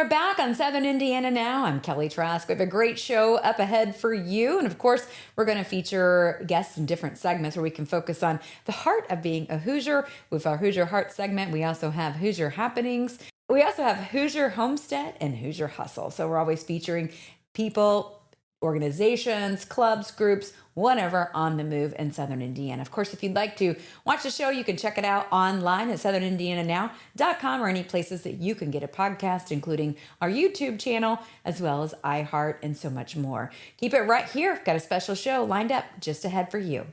we're back on Southern Indiana Now. I'm Kelly Trask. We have a great show up ahead for you. And of course, we're going to feature guests in different segments where we can focus on the heart of being a Hoosier. With our Hoosier Heart segment, we also have Hoosier Happenings. We also have Hoosier Homestead and Hoosier Hustle. So we're always featuring people, organizations, clubs, groups, whatever on the move in Southern Indiana. Of course, if you'd like to watch the show, you can check it out online at southernindiananow.com or any places that you can get a podcast, including our YouTube channel, as well as iHeart and so much more. Keep it right here. Got a special show lined up just ahead for you.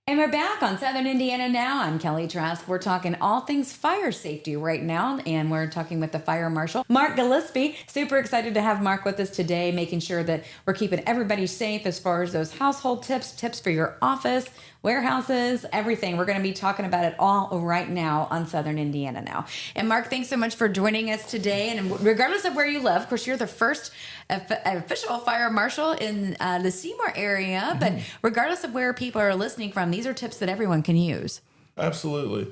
And we're back on Southern Indiana Now. I'm Kelly Trask. We're talking all things fire safety right now, and we're talking with the Fire Marshal, Mark Gillespie. Super excited to have Mark with us today, making sure that we're keeping everybody safe as far as those household tips for your office, warehouses, everything. We're going to be talking about it all right now on Southern Indiana Now. And Mark, thanks so much for joining us today. And regardless of where you live, of course, you're the first official fire marshal in the Seymour area. But regardless of where people are listening from, these are tips that everyone can use. Absolutely.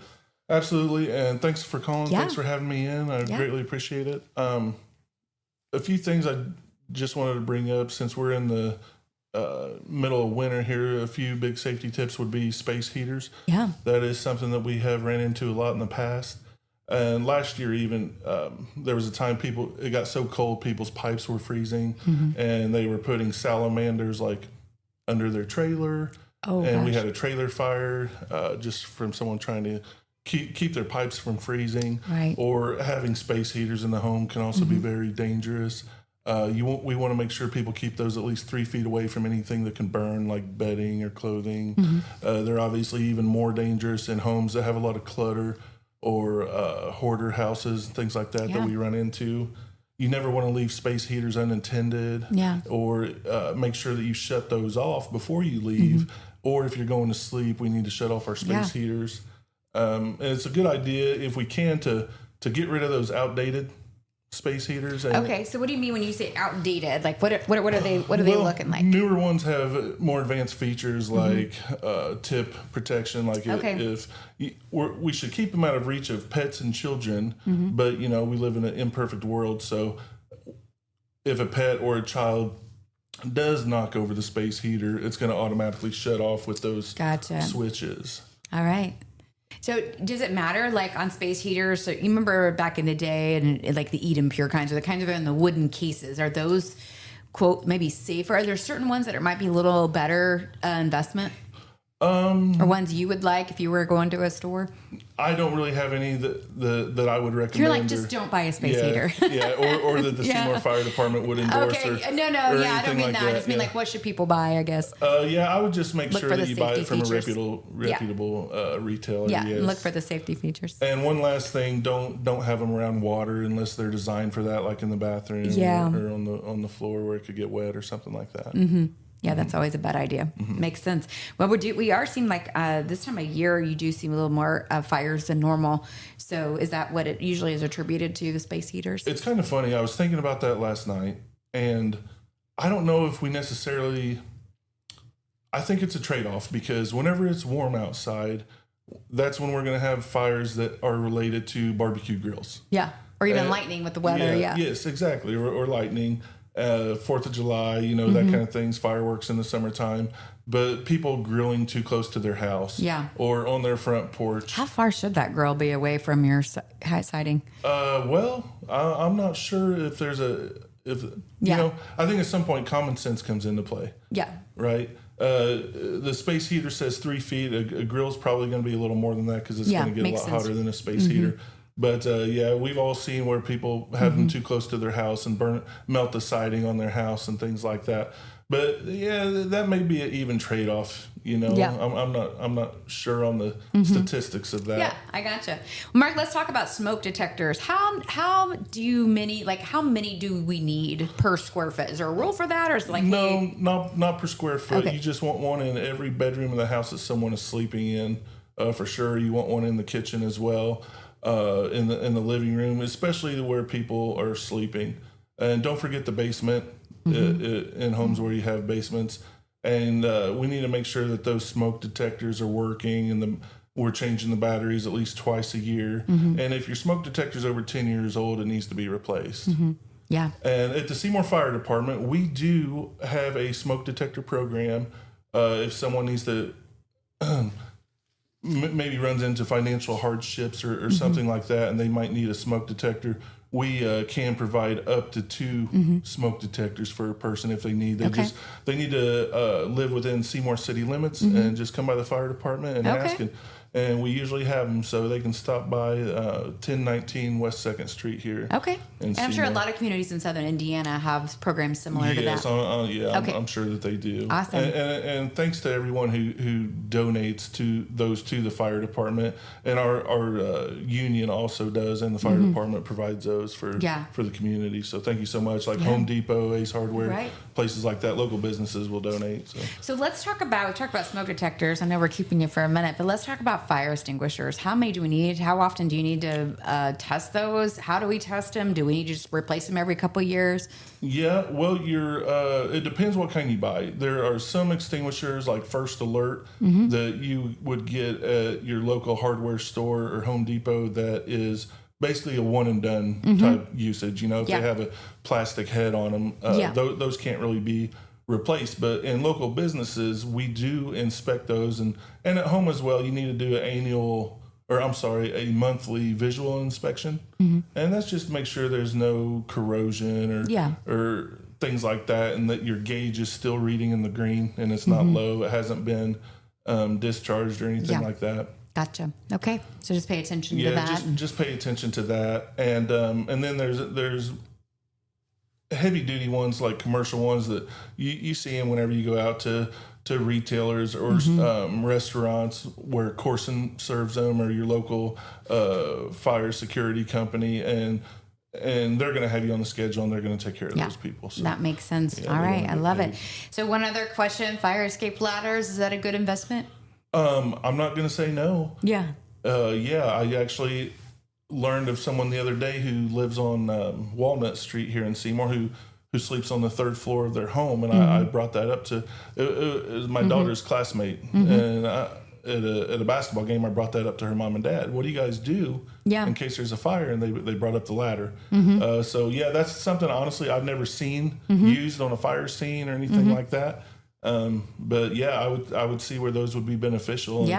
Absolutely. And thanks for calling. Yeah. Thanks for having me in. I greatly appreciate it. A few things I just wanted to bring up since we're in the middle of winter here. A few big safety tips would be space heaters. Yeah. That is something that we have ran into a lot in the past. And last year even, there was a time it got so cold, people's pipes were freezing and they were putting salamanders like under their trailer. Oh, and we had a trailer fire just from someone trying to keep their pipes from freezing. Right. Or having space heaters in the home can also be very dangerous. We want to make sure people keep those at least 3 feet away from anything that can burn, like bedding or clothing. They're obviously even more dangerous in homes that have a lot of clutter or hoarder houses, things like that that we run into. You never want to leave space heaters unattended, or make sure that you shut those off before you leave. Or if you're going to sleep, we need to shut off our space heaters. And it's a good idea if we can to get rid of those outdated space heaters. Okay, so what do you mean when you say outdated? Like what are they looking like? Newer ones have more advanced features like tip protection. Like if we should keep them out of reach of pets and children, but we live in an imperfect world. So if a pet or a child does knock over the space heater, it's going to automatically shut off with those switches. All right. So does it matter, like on space heaters? So you remember back in the day, and like the Eden Pure kinds, or the kinds that are in the wooden cases, are those, quote, maybe safer? Are there certain ones that might be a little better investment? Or ones you would like if you were going to a store? I don't really have any that I would recommend. You're like, just don't buy a space heater. or that the Seymour Fire Department would endorse. Okay, no, I don't mean that. I just mean like, what should people buy, I guess? I would just make sure that you buy it from a reputable retailer. Yeah, and look for the safety features. And one last thing, don't have them around water unless they're designed for that, like in the bathroom or on the floor where it could get wet or something like that. Yeah, that's always a bad idea. Makes sense. Well, we are seeing like this time of year, you do see a little more fires than normal. So is that what it usually is attributed to, the space heaters? It's kind of funny. I was thinking about that last night, and I don't know if we necessarily, I think it's a trade-off, because whenever it's warm outside, that's when we're going to have fires that are related to barbecue grills. Yeah, or even lightning with the weather. Yes, exactly, or lightning. 4th of July, that kind of things, fireworks in the summertime, but people grilling too close to their house or on their front porch. How far should that grill be away from your siding? I'm not sure if there's I think at some point common sense comes into play. Yeah. Right? The space heater says 3 feet. A grill's probably going to be a little more than that because it's going to get a lot hotter than a space heater. But we've all seen where people have them too close to their house and melt the siding on their house and things like that. But that may be an even trade-off. I'm not sure on the statistics of that. Yeah, I gotcha. Mark, let's talk about smoke detectors. How many do we need per square foot? Is there a rule for that, or is it like not per square foot? Okay. You just want one in every bedroom of the house that someone is sleeping in. For sure, you want one in the kitchen as well. In the living room, especially where people are sleeping. And don't forget the basement in homes where you have basements. And we need to make sure that those smoke detectors are working. And we're changing the batteries at least twice a year. And if your smoke detector's over 10 years old, it needs to be replaced. Yeah. And at the Seymour Fire Department, we do have a smoke detector program. If someone needs to maybe runs into financial hardships or something like that, and they might need a smoke detector, we can provide up to 2 smoke detectors for a person if they need. They need to live within Seymour city limits and just come by the fire department and ask. And we usually have them so they can stop by 1019 West 2nd Street here. Okay. And I'm sure a lot of communities in southern Indiana have programs similar to that. I'm sure that they do. Awesome. And thanks to everyone who donates to the fire department. And our union also does, and the fire department provides those for the community. So thank you so much. Like Home Depot, Ace Hardware, places like that, local businesses will donate. So let's talk about smoke detectors. I know we're keeping you for a minute, but let's talk about fire extinguishers. How many do we need? How often do you need to test those? How do we test them? Do we need to just replace them every couple of years? Yeah, well, it depends what kind you buy. There are some extinguishers like First Alert that you would get at your local hardware store or Home Depot that is basically a one and done type usage. If they have a plastic head on them, those can't really be replaced. But in local businesses, we do inspect those, and at home as well. You need to do a monthly visual inspection, and that's just to make sure there's no corrosion or things like that, and that your gauge is still reading in the green and it's not low. It hasn't been discharged or anything like that. Gotcha. Okay, so just pay attention to that. Just pay attention to that, and then there's heavy duty ones, like commercial ones that you see them whenever you go out to retailers or restaurants where Corson serves them, or your local fire security company, and they're going to have you on the schedule, and they're going to take care of those people. So that makes sense. All right, I love it. So one other question: fire escape ladders, is that a good investment? I'm not going to say no. Yeah. I actually learned of someone the other day who lives on Walnut Street here in Seymour who sleeps on the 3rd floor of their home, and I brought that up to it was my daughter's classmate, and at a basketball game I brought that up to her mom and dad. What do you guys do in case there's a fire? And they brought up the ladder. So that's something honestly I've never seen used on a fire scene or anything like that. But I would see where those would be beneficial.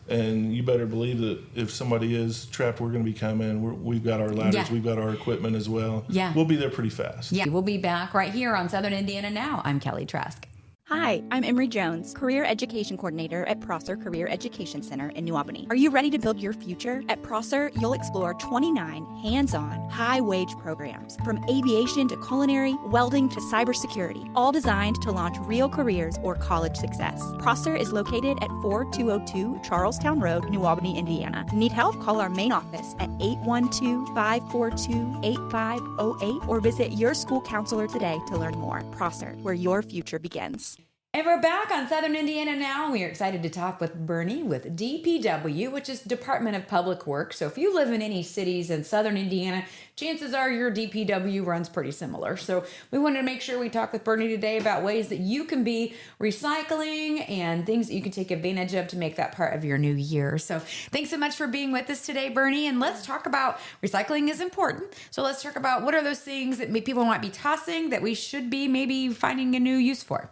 And you better believe that if somebody is trapped, we're going to be coming. We've got our ladders, we've got our equipment as well. We'll be there pretty fast. We'll be back right here on Southern Indiana Now. I'm Kelly Trask. Hi, I'm Emery Jones, Career Education Coordinator at Prosser Career Education Center in New Albany. Are you ready to build your future? At Prosser, you'll explore 29 hands-on, high-wage programs, from aviation to culinary, welding to cybersecurity, all designed to launch real careers or college success. Prosser is located at 4202 Charlestown Road, New Albany, Indiana. Need help? Call our main office at 812-542-8508 or visit your school counselor today to learn more. Prosser, where your future begins. And we're back on Southern Indiana Now. We are excited to talk with Bernie with DPW, which is Department of Public Works. So if you live in any cities in Southern Indiana, chances are your DPW runs pretty similar. So we wanted to make sure we talk with Bernie today about ways that you can be recycling and things that you can take advantage of to make that part of your new year. So thanks so much for being with us today, Bernie. And let's talk about recycling is important. So let's talk about what are those things that people might be tossing that we should be maybe finding a new use for.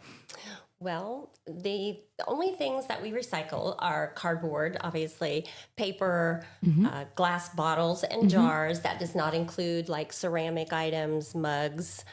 Well, the only things that we recycle are cardboard, obviously, paper, glass bottles and jars. That does not include like ceramic items, mugs,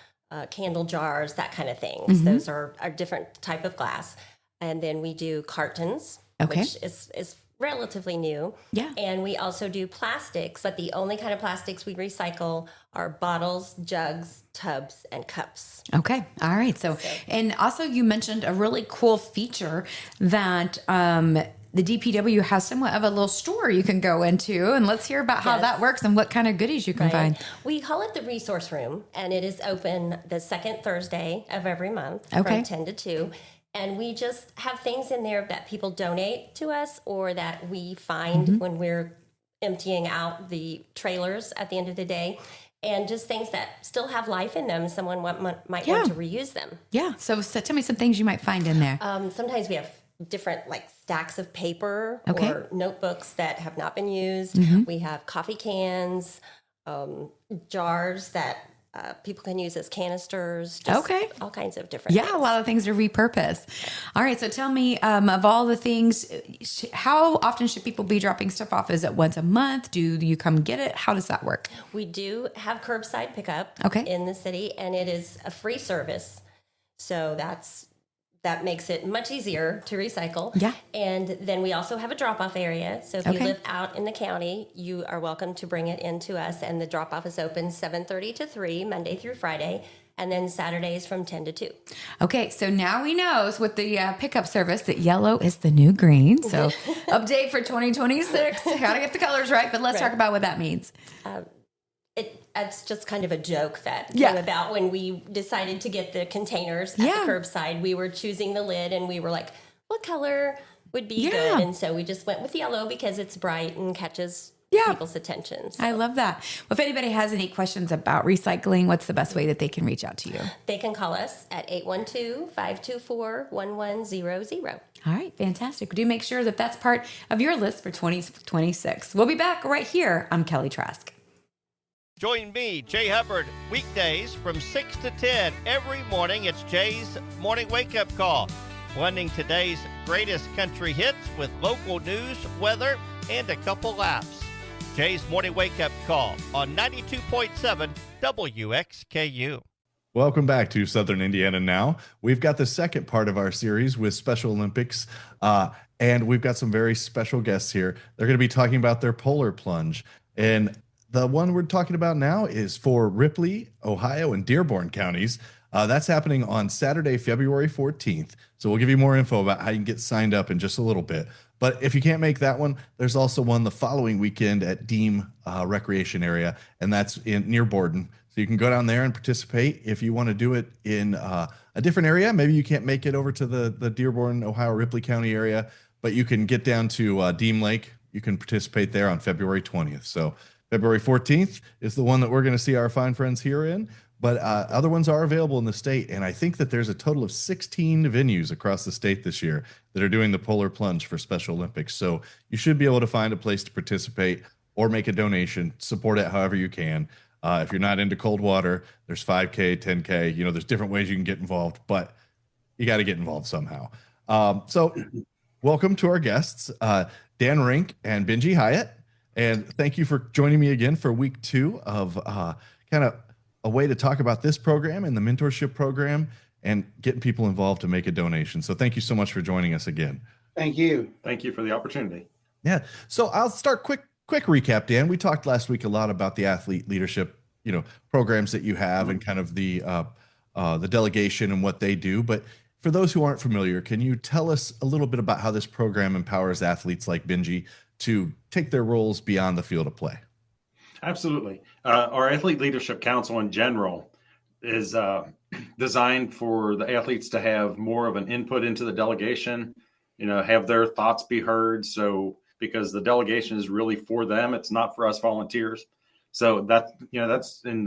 candle jars, that kind of things. Those are a different type of glass. And then we do cartons, which is relatively new. And we also do plastics, but the only kind of plastics we recycle are bottles, jugs, tubs, and cups. Okay. All right. So, and also you mentioned a really cool feature that the DPW has somewhat of a little store you can go into, and let's hear about how that works and what kind of goodies you can find. We call it the resource room, and it is open the second Thursday of every month from 10 to 2. And we just have things in there that people donate to us or that we find when we're emptying out the trailers at the end of the day. And just things that still have life in them. Someone might want to reuse them. So tell me some things you might find in there. Sometimes we have different like stacks of paper Okay. or notebooks that have not been used. We have coffee cans, jars that people can use as canisters, just Okay. all kinds of different Yeah, things. a lot of things to repurpose. All right, so tell me, of all the things, how often should people be dropping stuff off? Is it once a month? Do you come get it? How does that work? We do have curbside pickup Okay. in the city, and it is a free service. So that makes it much easier to recycle. Yeah. And then we also have a drop-off area. So if you Okay. live out in the county, you are welcome to bring it into us. And the drop-off is open 7:30 to 3, Monday through Friday. And then Saturdays from 10 to 2. Okay, so now we know with the pickup service that yellow is the new green. So update for 2026. Got to get the colors right, but let's talk about what that means. It's just kind of a joke that Yeah. came about when we decided to get the containers at Yeah. the curbside. We were choosing the lid and we were like, what color would be Yeah. good? And so we just went with yellow because it's bright and catches people's attention. So I love that. Well, if anybody has any questions about recycling, what's the best way that they can reach out to you? they can call us at 812-524-1100. All right, fantastic. Do make sure that that's part of your list for 2026. We'll be back right here. I'm Kelly Trask. Join me, Jay Hubbard, weekdays from 6 to 10 every morning. It's Jay's Morning Wake Up Call, blending today's greatest country hits with local news, weather, and a couple laughs. Jay's Morning Wake Up Call on 92.7 WXKU. Welcome back to Southern Indiana Now. We've got the second part of our series with Special Olympics, and we've got some very special guests here. They're going to be talking about their polar plunge. And the one we're talking about now is for Ripley, Ohio, and Dearborn counties. That's happening on Saturday, February 14th. So we'll give you more info about how you can get signed up in just a little bit. But if you can't make that one, there's also one the following weekend at Deem Recreation Area, and that's near Borden. So you can go down there and participate. If you want to do it in a different area, maybe you can't make it over to the Dearborn, Ohio, Ripley County area, but you can get down to Deem Lake. You can participate there on February 20th. So February 14th is the one that we're going to see our fine friends here in, but other ones are available in the state. And I think that there's a total of 16 venues across the state this year that are doing the Polar Plunge for Special Olympics. So you should be able to find a place to participate or make a donation, support it however you can. If you're not into cold water, there's 5K, 10K, there's different ways you can get involved, but you got to get involved somehow. So welcome to our guests, Dan Rink and Benji Hyatt. And thank you for joining me again for week 2 of kind of a way to talk about this program and the mentorship program and getting people involved to make a donation. So thank you so much for joining us again. Thank you. Thank you for the opportunity. Yeah. So I'll start quick recap, Dan. We talked last week a lot about the athlete leadership, programs that you have and kind of the delegation and what they do. But for those who aren't familiar, can you tell us a little bit about how this program empowers athletes like Benji to take their roles beyond the field of play? Absolutely. Our Athlete Leadership Council in general is designed for the athletes to have more of an input into the delegation, have their thoughts be heard. So because the delegation is really for them, it's not for us volunteers. So and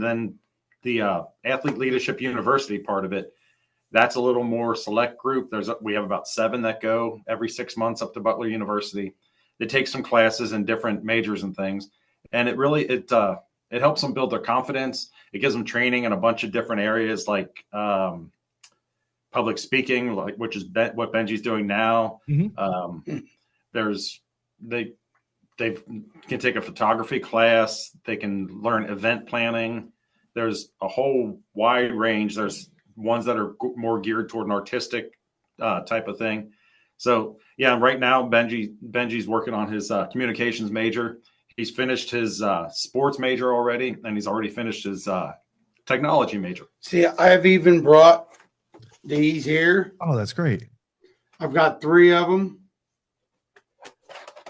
then the Athlete Leadership University part of it, that's a little more select group. We have about 7 that go every 6 months up to Butler University. They take some classes in different majors and things. And it really, it helps them build their confidence. It gives them training in a bunch of different areas like public speaking, which is what Benji's doing now. Mm-hmm. They can take a photography class. They can learn event planning. There's a whole wide range. There's ones that are more geared toward an artistic type of thing. So yeah, right now Benji's working on his communications major. He's finished his sports major already, and he's already finished his technology major. See, I've even brought these here. Oh, that's great. I've got 3 of them.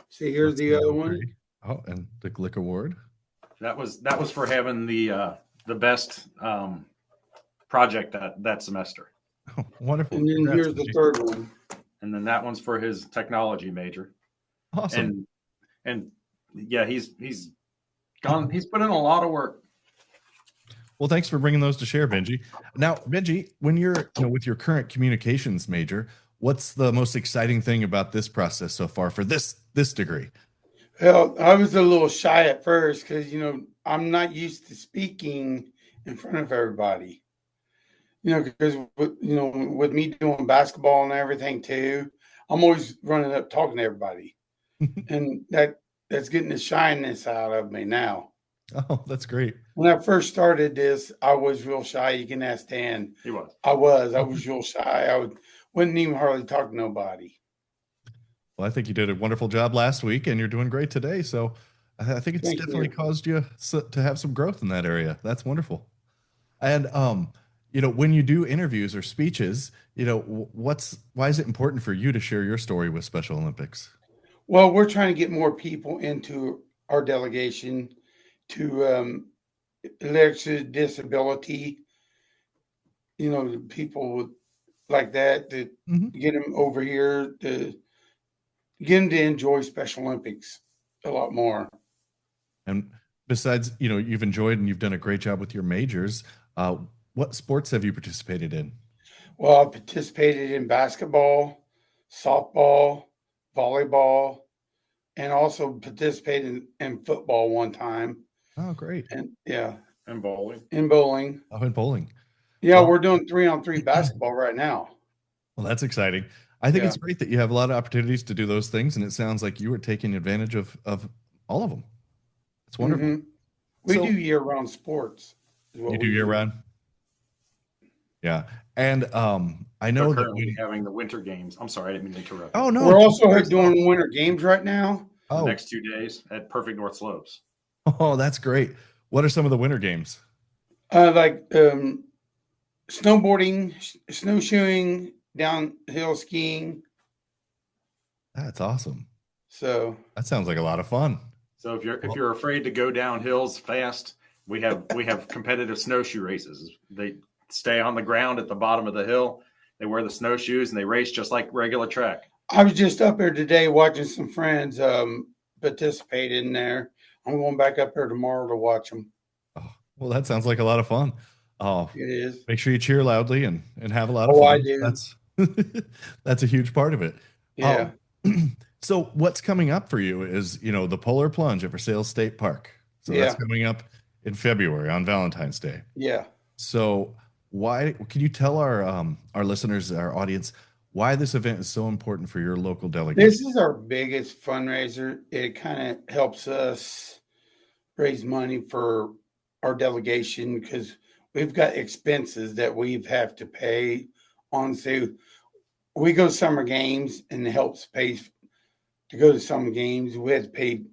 See, here's the other one. Oh, and the Glick Award. That was for having the best project that semester. Oh, wonderful. And then Congrats, here's the Benji. 3rd one. And then that one's for his technology major. Awesome. And yeah, he's put in a lot of work. Well, thanks for bringing those to share, Benji. Now, Benji, when you're with your current communications major, What's the most exciting thing about this process so far for this degree? Well, I was a little shy at first because, I'm not used to speaking in front of everybody. Because, with me doing basketball and everything too, I'm always running up talking to everybody. And that's getting the shyness out of me now. Oh, that's great. When I first started this, I was real shy. You can ask Dan. He was. I was real shy. Wouldn't even hardly talk to nobody. Well, I think you did a wonderful job last week, and you're doing great today. So I think it's Thank definitely you. caused you to have some growth in that area. That's wonderful. And when you do interviews or speeches, why is it important for you to share your story with Special Olympics? Well, we're trying to get more people into our delegation to intellectual disability, people like that, to get them over here, to get them to enjoy Special Olympics a lot more. And besides, you've enjoyed and you've done a great job with your majors. What sports have you participated in? Well, I participated in basketball, softball, volleyball, and also participated in football one time. Oh, great. And yeah. And bowling. In bowling. Oh, in bowling. Yeah, Well, we're doing 3-on-3 basketball right now. Well, that's exciting. I think it's great that you have a lot of opportunities to do those things, and it sounds like you were taking advantage of all of them. It's wonderful. Mm-hmm. We do year-round sports. You do year-round? Yeah. And I know that currently having the winter games. I'm sorry, I didn't mean to interrupt. Oh, no. We're also doing winter games right now. The next 2 days at Perfect North Slopes. Oh, that's great. What are some of the winter games? Like snowboarding, snowshoeing, downhill skiing. That's awesome. So that sounds like a lot of fun. So if you're afraid to go down hills fast, we have competitive snowshoe races. They stay on the ground at the bottom of the hill. They wear the snowshoes and they race just like regular track. I was just up there today watching some friends participate in there. I'm going back up there tomorrow to watch them. Oh, well, that sounds like a lot of fun. Oh, it is. Make sure you cheer loudly and have a lot of fun. I do. That's a huge part of it. Yeah. So what's coming up for you is, the Polar Plunge at Versailles State Park. So that's coming up in February on Valentine's Day. Yeah. So why can you tell our listeners, our audience, why this event is so important for your local delegation? This is our biggest fundraiser. It kind of helps us raise money for our delegation because we've got expenses that we have to pay on. So we go to summer games and it helps pay to go to summer games. We had to pay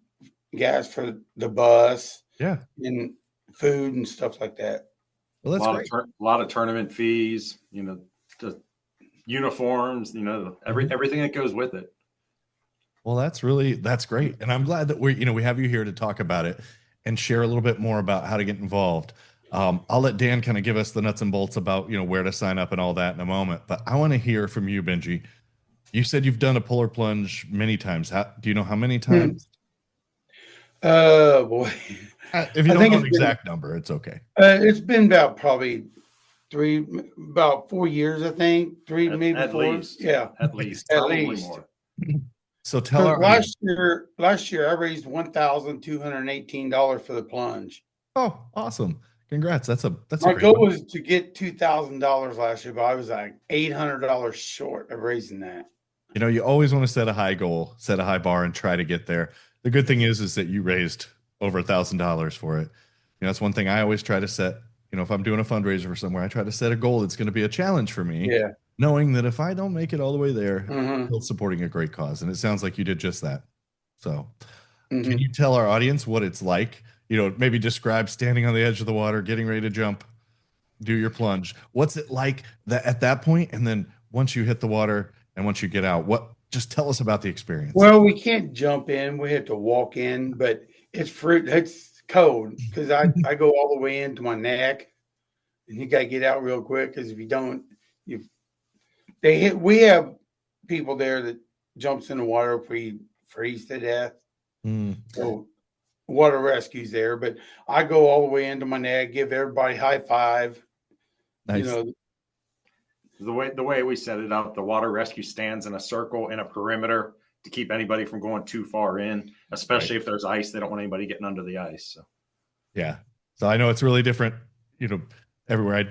gas for the bus, and food and stuff like that. Well, that's a lot of tournament fees, the uniforms, everything that goes with it. Well, that's great. And I'm glad that we have you here to talk about it and share a little bit more about how to get involved. I'll let Dan kind of give us the nuts and bolts about, where to sign up and all that in a moment. But I want to hear from you, Benji. You said you've done a polar plunge many times. Do you know how many times? Boy. If you don't know an exact number, it's okay. It's been about probably about 4 years, I think. Maybe at 4. Least. Yeah. At least. At Probably least. more. So tell our last year I raised $1,218 for the plunge. Oh, awesome. Congrats. That's my goal was to get $2,000 last year, but I was like $800 short of raising that. You always want to set a high goal, set a high bar, and try to get there. The good thing is that you raised over $1,000 for it. That's one thing I always try to set. If I'm doing a fundraiser for somewhere, I try to set a goal that's going to be a challenge for me. Yeah. Knowing that if I don't make it all the way there, I'm still supporting a great cause. And it sounds like you did just that. So can you tell our audience what it's like? Maybe describe standing on the edge of the water, getting ready to jump, do your plunge. What's it like at that point? And then once you hit the water and once you get out, just tell us about the experience. Well, we can't jump in. We have to walk in, but it's cold because I go all the way into my neck and you got to get out real quick. Cause if you don't, we have people there that jumps in the water if we freeze to death. So water rescue's there, but I go all the way into my neck, give everybody high five. Nice. The way we set it up, the water rescue stands in a circle in a perimeter to keep anybody from going too far in, especially if there's ice. They don't want anybody getting under the ice. So. Yeah. So I know it's really different, everywhere.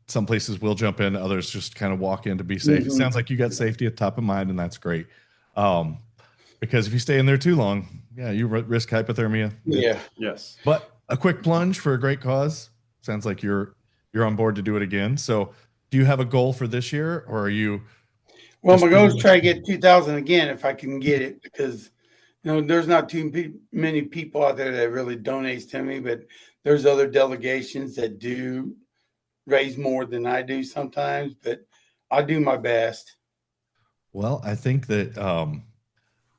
Some places will jump in, others just kind of walk in to be safe. It sounds like you got safety at top of mind, and that's great. Because if you stay in there too long, you risk hypothermia. Yeah. Yes. But a quick plunge for a great cause. Sounds like you're on board to do it again. So do you have a goal for this year, or are you? Well, my goal is to try to get 2,000 again if I can get it, because there's not too many people out there that really donates to me, but there's other delegations that do raise more than I do sometimes, but I'll do my best. Well, I think that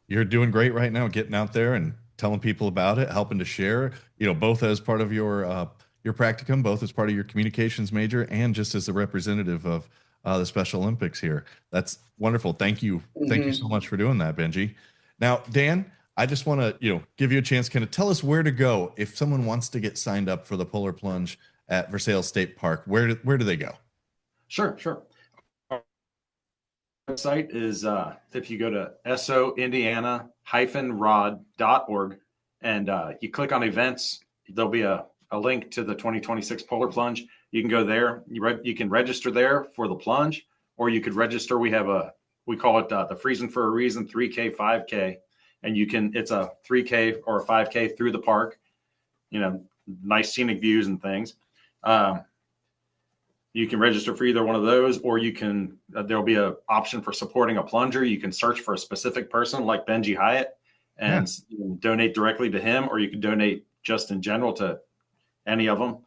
you're doing great right now, getting out there and telling people about it, helping to share, both as part of your practicum, both as part of your communications major, and just as a representative of the Special Olympics here. That's wonderful. Thank you. Thank you so much for doing that, Benji. Now, Dan, I just want to, give you a chance, kind of tell us where to go if someone wants to get signed up for the Polar Plunge at Versailles State Park. Where do they go? Sure. Our website is if you go to soindiana-rod.org and you click on events, there'll be a link to the 2026 Polar Plunge. You can go there. You can register there for the plunge, or you could register. We call it the Freezing for a Reason 3K, 5K. And it's a 3K or a 5K through the park, nice scenic views and things. You can register for either one of those, or there'll be an option for supporting a plunger. You can search for a specific person like Benji Hyatt and donate directly to him, or you can donate just in general to any of them.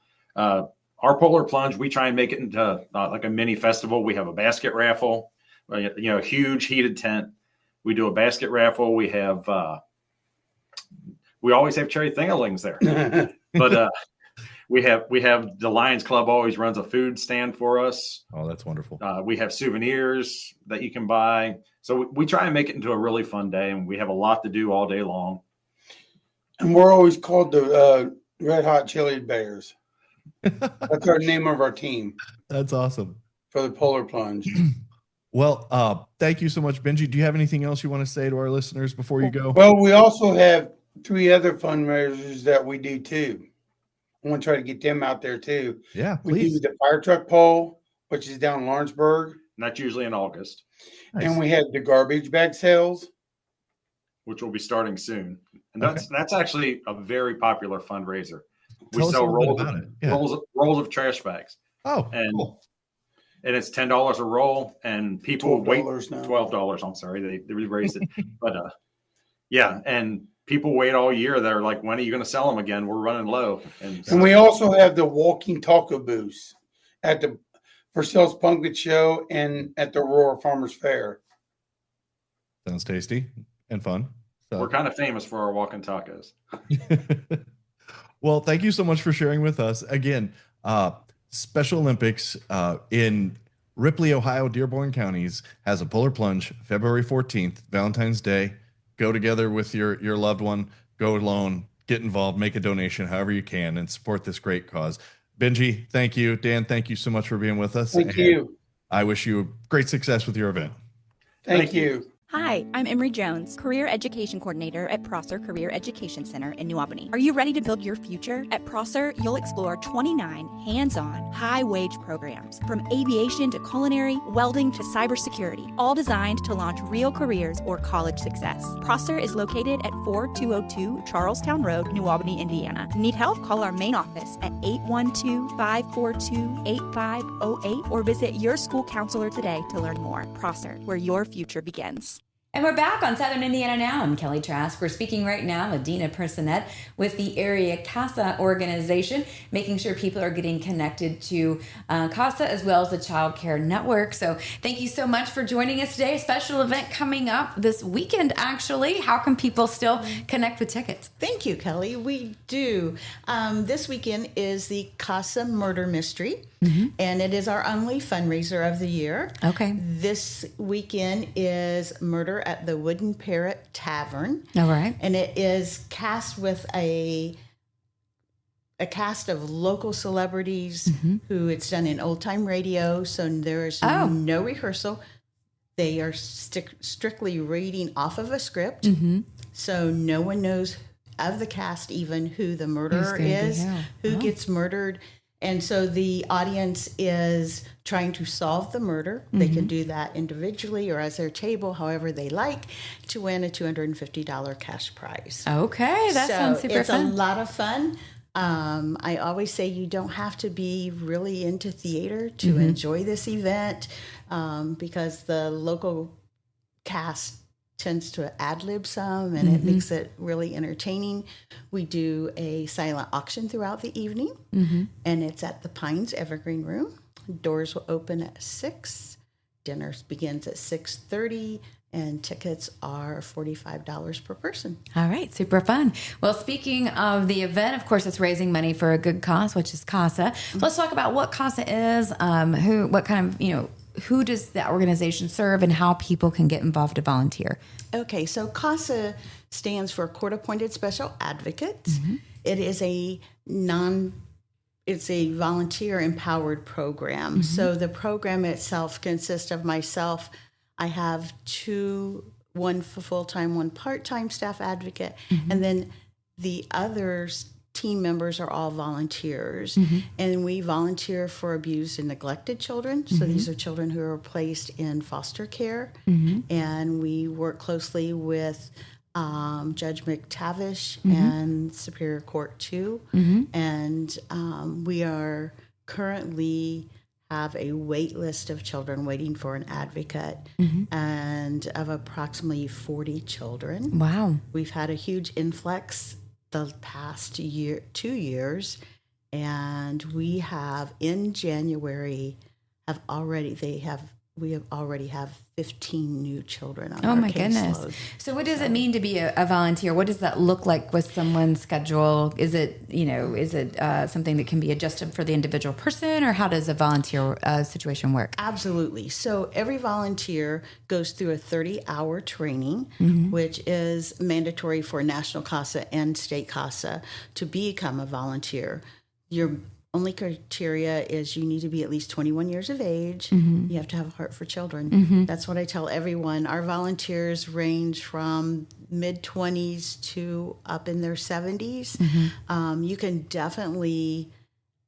Our Polar Plunge, we try and make it into like a mini festival. We have a basket raffle, a huge heated tent. We do a basket raffle. We always have cherry thingalings there, but we have the Lions Club always runs a food stand for us. Oh, that's wonderful. We have souvenirs that you can buy. So we try and make it into a really fun day, and we have a lot to do all day long. And we're always called the Red Hot Chili Bears. That's our name of our team. That's awesome. For the Polar Plunge. Well, thank you so much, Benji. Do you have anything else you want to say to our listeners before you go? Well, we also have 3 other fundraisers that we do too. I want to try to get them out there too. Yeah, we please. do the fire truck pole, which is down in Lawrenceburg. And that's usually in August. Nice. And we have the garbage bag sales, which will be starting soon. And that's actually a very popular fundraiser. We Tell us sell a little bit about it. Yeah. rolls of trash bags. Oh, and cool. And it's $10 a roll, and people wait now. $12. I'm sorry, they raised it, but and people wait all year. They're like, when are you going to sell them again? We're running low. And we also have the walking taco booths at the Versailles Pumpkin Show and at the Aurora Farmers Fair. Sounds tasty and fun. So. We're kind of famous for our walking tacos. Well, thank you so much for sharing with us. Again, Special Olympics in Ripley, Ohio, Dearborn counties has a Polar Plunge February 14th, Valentine's Day. Go together with your loved one, go alone, get involved, make a donation however you can, and support this great cause. Benji, thank you. Dan, thank you so much for being with us. Thank you. I wish you great success with your event. Thank you. Hi, I'm Emery Jones, Career Education Coordinator at Prosser Career Education Center in New Albany. Are you ready to build your future? At Prosser, you'll explore 29 hands-on, high-wage programs, from aviation to culinary, welding to cybersecurity, all designed to launch real careers or college success. Prosser is located at 4202 Charlestown Road, New Albany, Indiana. Need help? Call our main office at 812-542-8508 or visit your school counselor today to learn more. Prosser, where your future begins. And we're back on Southern Indiana Now. I'm Kelly Trask. We're speaking right now with Dina Personette with the area CASA organization, making sure people are getting connected to CASA as well as the Child Care Network. So thank you so much for joining us today. A special event coming up this weekend, actually. How can people still connect with tickets? Thank you, Kelly. We do. This weekend is the CASA Murder Mystery, and it is our only fundraiser of the year. Okay. This weekend is Murder at the Wooden Parrot Tavern. All right. And it is cast with a a cast of local celebrities who it's done in old time radio. So there's no rehearsal. They are strictly reading off of a script. So no one knows of the cast even who the murderer is, who gets murdered. And so the audience is trying to solve the murder. They can do that individually or as their table, however they like, to win a $250 cash prize. Okay, that sounds super it's fun. a lot of fun. I always say you don't have to be really into theater to enjoy this event because the local cast tends to ad-lib some and it makes it really entertaining. We do a silent auction throughout the evening and it's at the Pines Evergreen Room. Doors will open at 6. Dinner begins at 6:30 and tickets are $45 per person. All right, super fun. Well, speaking of the event, of course, it's raising money for a good cause, which is CASA. So let's talk about what CASA is, who does the organization serve, and how people can get involved to volunteer. Okay, so CASA stands for Court Appointed Special Advocate. It is it's a volunteer empowered program. So the program itself consists of myself. I have one full-time, one part-time staff advocate, and then the others team members are all volunteers. And we volunteer for abused and neglected children. So these are children who are placed in foster care. And we work closely with Judge McTavish and Superior Court 2. And we are currently have a wait list of children waiting for an advocate and of approximately 40 children. Wow. We've had a huge influx the past 2 years, and we have in January we already have 15 new children on our my goodness. caseload. So what does it mean to be a volunteer? What does that look like with someone's schedule? Is it something that can be adjusted for the individual person, or how does a volunteer situation work? Absolutely. So every volunteer goes through a 30-hour training, which is mandatory for National CASA and State CASA to become a volunteer. Your only criteria is you need to be at least 21 years of age. You have to have a heart for children. That's what I tell everyone. Our volunteers range from mid-20s to up in their 70s. You can definitely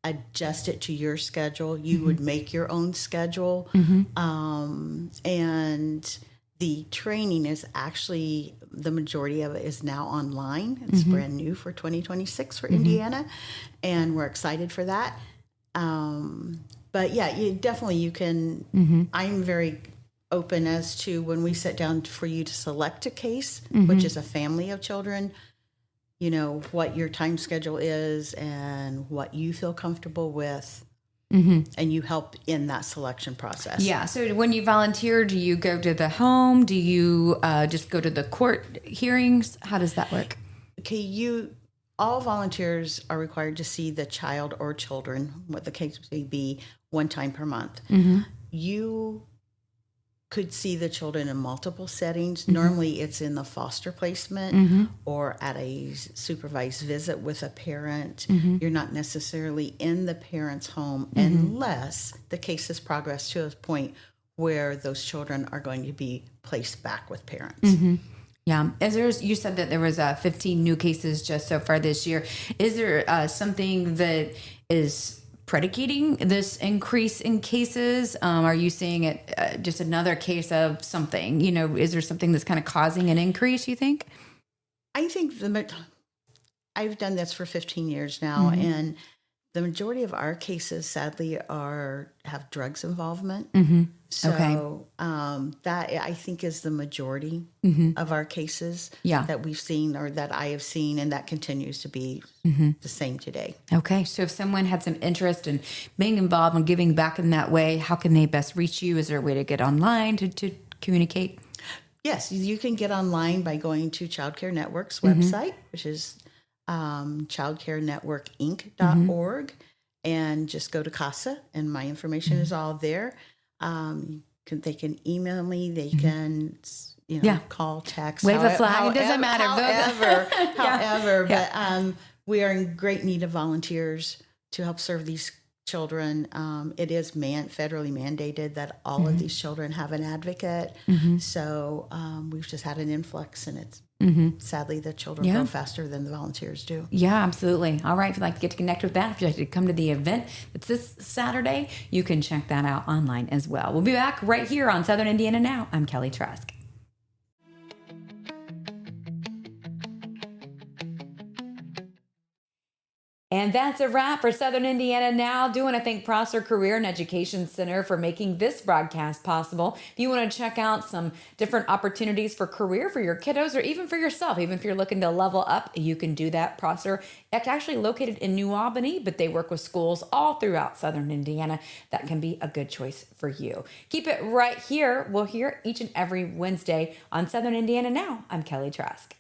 adjust it to your schedule. You would make your own schedule. And the training is actually, the majority of it is now online. It's brand new for 2026 for Indiana, and we're excited for that. But yeah, you can, I'm very open as to when we sit down for you to select a case, which is a family of children, what your time schedule is and what you feel comfortable with. And you help in that selection process. Yeah. So when you volunteer, do you go to the home? Do you just go to the court hearings? How does that work? Okay, all volunteers are required to see the child or children, what the case may be, one time per month. You could see the children in multiple settings. Normally it's in the foster placement or at a supervised visit with a parent. You're not necessarily in the parent's home unless the case has progressed to a point where those children are going to be placed back with parents. Yeah. You said that there was 15 new cases just so far this year. Is there something that is predicating this increase in cases? Are you seeing it just another case of something? Is there something that's kind of causing an increase, you think? I think I've done this for 15 years now, and the majority of our cases, sadly, have drugs involvement. So that I think is the majority of our cases that we've seen or that I have seen, and that continues to be the same today. Okay. So if someone had some interest in being involved and giving back in that way, how can they best reach you? Is there a way to get online to communicate? Yes, you can get online by going to Child Care Network's website, which is childcarenetworkinc.org, and just go to CASA, and my information is all there. They can email me. They can, call, text, wave a flag. It doesn't matter. However, but we are in great need of volunteers to help serve these children. It is federally mandated that all of these children have an advocate. So we've just had an influx, and it's sadly the children grow faster than the volunteers do. Yeah, absolutely. All right. If you'd like to get connected with that, if you'd like to come to the event that's this Saturday, you can check that out online as well. We'll be back right here on Southern Indiana Now. I'm Kelly Trask. And that's a wrap for Southern Indiana Now. Do want to thank Prosser Career and Education Center for making this broadcast possible. If you want to check out some different opportunities for career for your kiddos or even for yourself, even if you're looking to level up, you can do that. Prosser, it's actually located in New Albany, but they work with schools all throughout Southern Indiana. That can be a good choice for you. Keep it right here. We'll hear each and every Wednesday on Southern Indiana Now. I'm Kelly Trask.